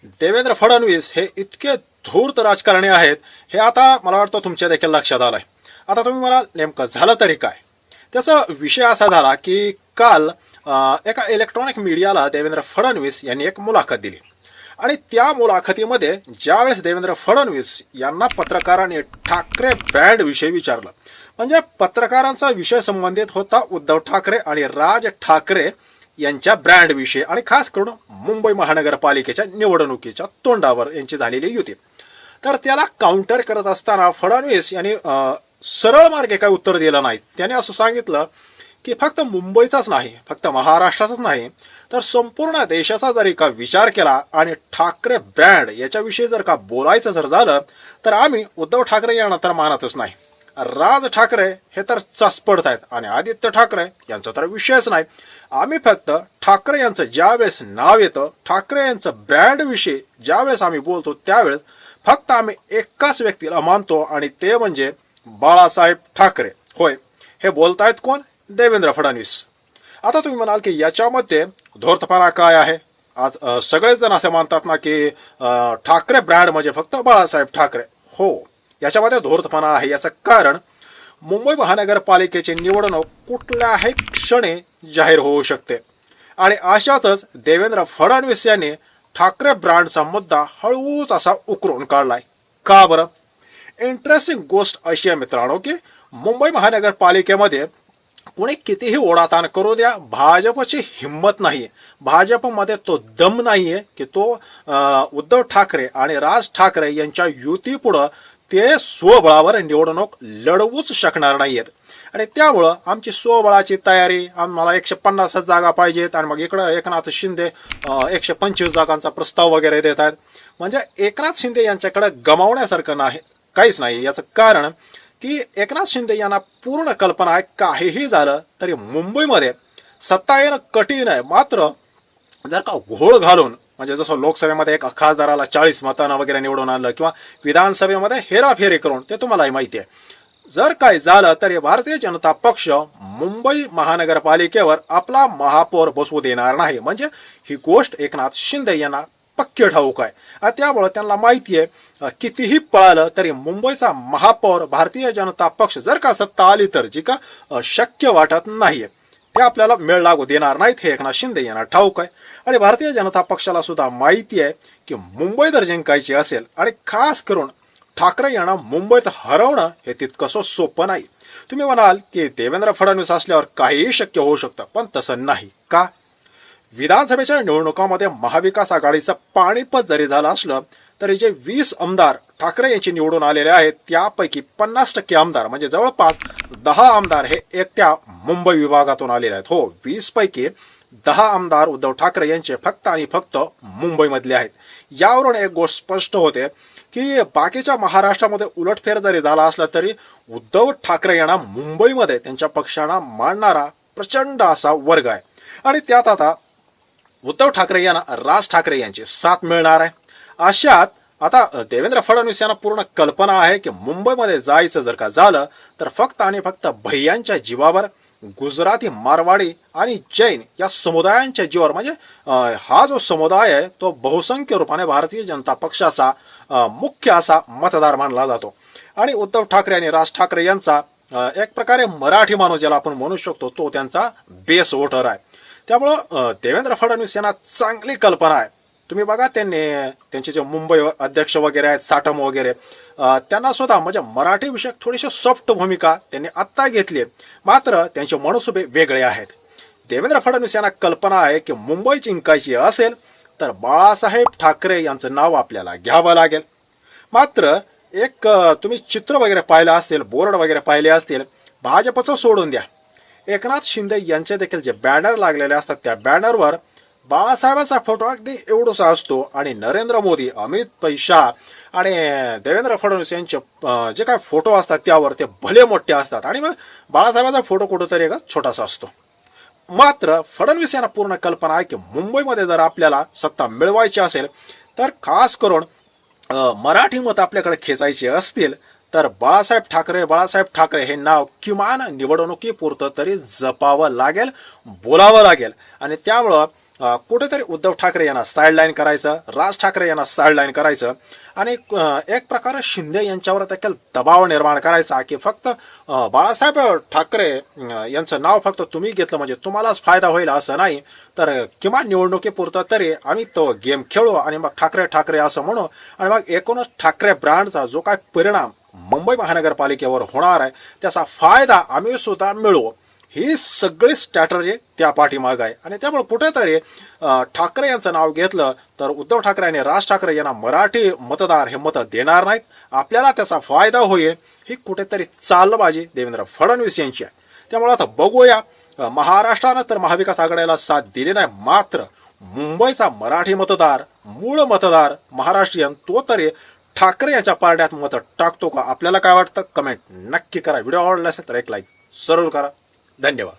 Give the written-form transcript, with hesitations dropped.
देवेंद्र फडणवीस हे इतके धूर्त राजकारणी आहेत हे आता मला वाटतं तुमच्या देखील लक्षात आलंय. आता तुम्ही मला नेमकं झालं तरी काय, त्याचा विषय असा झाला की काल एका इलेक्ट्रॉनिक मीडियाला देवेंद्र फडणवीस यांनी एक मुलाखत दिली आणि त्या मुलाखतीमध्ये ज्यावेळेस देवेंद्र फडणवीस यांना पत्रकारांनी ठाकरे ब्रँड विषयी विचारलं, म्हणजे पत्रकारांचा विषय संबंधित होता उद्धव ठाकरे आणि राज ठाकरे यांच्या ब्रँड विषयी आणि खास करून मुंबई महानगरपालिकेच्या निवडणुकीच्या तोंडावर यांची झालेली युती. तर त्याला काउंटर करत असताना फडणवीस यांनी सरळ मार्गे काय उत्तर दिलं नाही. त्याने असं सांगितलं की फक्त मुंबईचाच नाही, फक्त महाराष्ट्राचाच नाही, तर संपूर्ण देशाचा जरी का विचार केला आणि ठाकरे ब्रँड याच्याविषयी जर का बोलायचं जर झालं तर आम्ही उद्धव ठाकरे यांना तर मानतच नाही. राज ठाकरे हे तर चाचपडत आहेत आणि आदित्य ठाकरे यांचा तर विषयच नाही. आम्ही फक्त ठाकरे यांचं ज्यावेळेस नाव येतं, ठाकरे यांचं ब्रँड विषयी ज्यावेळेस आम्ही बोलतो त्यावेळेस फक्त आम्ही एकाच व्यक्तीला मानतो आणि ते म्हणजे बाळासाहेब ठाकरे. होय, हे बोलतायत कोण? देवेंद्र फडणवीस. आता तुम्ही म्हणाल की याच्यामध्ये धूर्तपणा काय आहे? आज सगळेच जण असे मानतात ना की ठाकरे ब्रँड म्हणजे फक्त बाळासाहेब ठाकरे. हो, याच्यामध्ये धूर्तपणा आहे. याचं कारण मुंबई महानगरपालिकेची निवडणूक कुठल्याही क्षणी जाहीर होऊ शकते आणि अशातच देवेंद्र फडणवीस यांनी ठाकरे ब्रँडचा मुद्दा हळूच असा उकरून काढलाय. का बरं? इंटरेस्टिंग गोष्ट अशी आहे मित्रांनो की मुंबई महानगरपालिकेमध्ये कोणी कितीही ओढाताण करू द्या, भाजपची हिंमत नाहीये, भाजपमध्ये तो दम नाहीये की तो उद्धव ठाकरे आणि राज ठाकरे यांच्या युतीपुढं ते स्वबळावर निवडणूक लढवूच शकणार नाहीयेत. आणि त्यामुळं आमची स्वबळाची तयारी, आम्हाला 150 जागा पाहिजेत आणि मग इकडं एकनाथ शिंदे 125 जागांचा प्रस्ताव वगैरे देत आहेत. म्हणजे एकनाथ शिंदे यांच्याकडे गमावण्यासारखं नाही, काहीच नाही. याचं कारण की एकनाथ शिंदे यांना पूर्ण कल्पना आहे काहीही झालं तरी मुंबईमध्ये सत्ता येणं कठीण आहे, मात्र जर का घोळ घालून म्हणजे जसं लोकसभेमध्ये एक खासदाराला 40 मतांना वगैरे निवडून आणलं किंवा विधानसभेमध्ये हेराफेरी करून, ते तुम्हालाही माहिती आहे, जर काय झालं तरी भारतीय जनता पक्ष मुंबई महानगरपालिकेवर आपला महापौर बसवू देणार नाही. म्हणजे ही गोष्ट एकनाथ शिंदे यांना पक्की ठाऊक आहे. त्यामुळे त्यांना माहिती आहे कितीही पळालं तरी मुंबईचा महापौर भारतीय जनता पक्ष जर का सत्ता आली तर, जी का शक्य वाटत नाहीये, ते आपल्याला मेळ लागू देणार नाहीत. हे एकनाथ शिंदे यांना ठाऊक आहे आणि भारतीय जनता पक्षाला सुद्धा माहिती आहे की मुंबई जर जिंकायची असेल आणि खास करून ठाकरे यांना मुंबईत हरवणं हे तितकंसं सोपं नाही. तुम्ही म्हणाल की देवेंद्र फडणवीस असल्यावर काहीही शक्य होऊ शकतं, पण तसं नाही. का? विधानसभेच्या निवडणुकामध्ये महाविकास आघाडीचं पाणीपत जरी झालं असलं तरी जे 20 आमदार ठाकरे यांची निवडून आलेले आहेत त्यापैकी 50% आमदार म्हणजे जवळपास 10 आमदार हे एकट्या मुंबई विभागातून आलेले आहेत. हो, 20 पैकी 10 आमदार उद्धव ठाकरे यांचे फक्त आणि फक्त मुंबईमधले आहेत. यावरून एक गोष्ट स्पष्ट होते की बाकीच्या महाराष्ट्रामध्ये उलटफेर जरी झाला असला तरी उद्धव ठाकरे यांना मुंबईमध्ये त्यांच्या पक्षांना मानणारा प्रचंड असा वर्ग आहे आणि त्यात आता उद्धव ठाकरे यांना राज ठाकरे यांची साथ मिळणार आहे. अशात आता देवेंद्र फडणवीस यांना पूर्ण कल्पना आहे की मुंबईमध्ये जायचं जर का झालं तर फक्त आणि फक्त भैयांच्या जीवावर, गुजराती, मारवाडी आणि जैन या समुदायांच्या जीवावर, म्हणजे हा जो समुदाय आहे तो बहुसंख्य रूपाने भारतीय जनता पक्षाचा मुख्य असा मतदार मानला जातो आणि उद्धव ठाकरे आणि राज ठाकरे यांचा एक प्रकारे मराठी माणूस ज्याला आपण म्हणू शकतो तो त्यांचा बेस वोटर आहे. त्यामुळं देवेंद्र फडणवीस यांना चांगली कल्पना आहे. तुम्ही बघा, त्यांचे जे मुंबई अध्यक्ष वगैरे आहेत, साटम वगैरे, त्यांना सुद्धा म्हणजे मराठी विषयक थोडीशी सॉफ्ट भूमिका त्यांनी आत्ता घेतली, मात्र त्यांचे मनसुबे वेगळे आहेत. देवेंद्र फडणवीस यांना कल्पना आहे की मुंबई जिंकायची असेल तर बाळासाहेब ठाकरे यांचं नाव आपल्याला घ्यावं लागेल. मात्र एक तुम्ही चित्र वगैरे पाहिलं असेल, बोर्ड वगैरे पाहिले असतील, भाजपचं सोडून द्या, एकनाथ शिंदे यांचे देखील जे बॅनर लागलेले असतात त्या बॅनरवर बाळासाहेबांचा फोटो अगदी एवढासा असतो आणि नरेंद्र मोदी, अमित शाह आणि देवेंद्र फडणवीस यांचे जे काय फोटो असतात त्यावर ते भले मोठे असतात आणि मग बाळासाहेबांचा फोटो कुठेतरी एक छोटासा असतो. मात्र फडणवीस यांना पूर्ण कल्पना आहे की मुंबईमध्ये जर आपल्याला सत्ता मिळवायची असेल तर खास करून मराठी मत आपल्याकडे खेचायचे असतील तर बाळासाहेब ठाकरे हे नाव किमान निवडणुकीपुरतं तरी जपावं लागेल, बोलावं लागेल. आणि त्यामुळं कुठेतरी उद्धव ठाकरे यांना साईडलाईन करायचं, राज ठाकरे यांना साईडलाईन करायचं आणि एक प्रकारे शिंदे यांच्यावर देखील दबाव निर्माण करायचा की फक्त बाळासाहेब ठाकरे यांचं नाव फक्त तुम्ही घेतलं म्हणजे तुम्हालाच फायदा होईल असं नाही, तर किमान निवडणुकीपुरतं तरी आम्ही तो गेम खेळू आणि मग ठाकरे ठाकरे असं म्हणू आणि मग एकूणच ठाकरे ब्रँडचा जो काय परिणाम मुंबई महानगरपालिकेवर होणार आहे त्याचा फायदा आम्ही सुद्धा मिळवू. ही सगळी स्ट्रॅटर्जी त्या पाठीमाग आहे आणि त्यामुळे कुठेतरी ठाकरे यांचं नाव घेतलं तर उद्धव ठाकरे आणि राज ठाकरे यांना मराठी मतदार हे मतं देणार नाहीत, आपल्याला त्याचा फायदा होईल. ही कुठेतरी चालबाजी देवेंद्र फडणवीस यांची आहे. त्यामुळे आता बघूया, महाराष्ट्रानं तर महाविकास आघाडीला साथ दिली नाही, मात्र मुंबईचा मराठी मतदार, मूळ मतदार महाराष्ट्रीयन तो तरी ठाकरे यांच्या पारड्यात मतं टाकतो का? आपल्याला काय वाटतं कमेंट नक्की करा. व्हिडिओ आवडला असेल तर एक लाईक जरूर करा. धन्यवाद.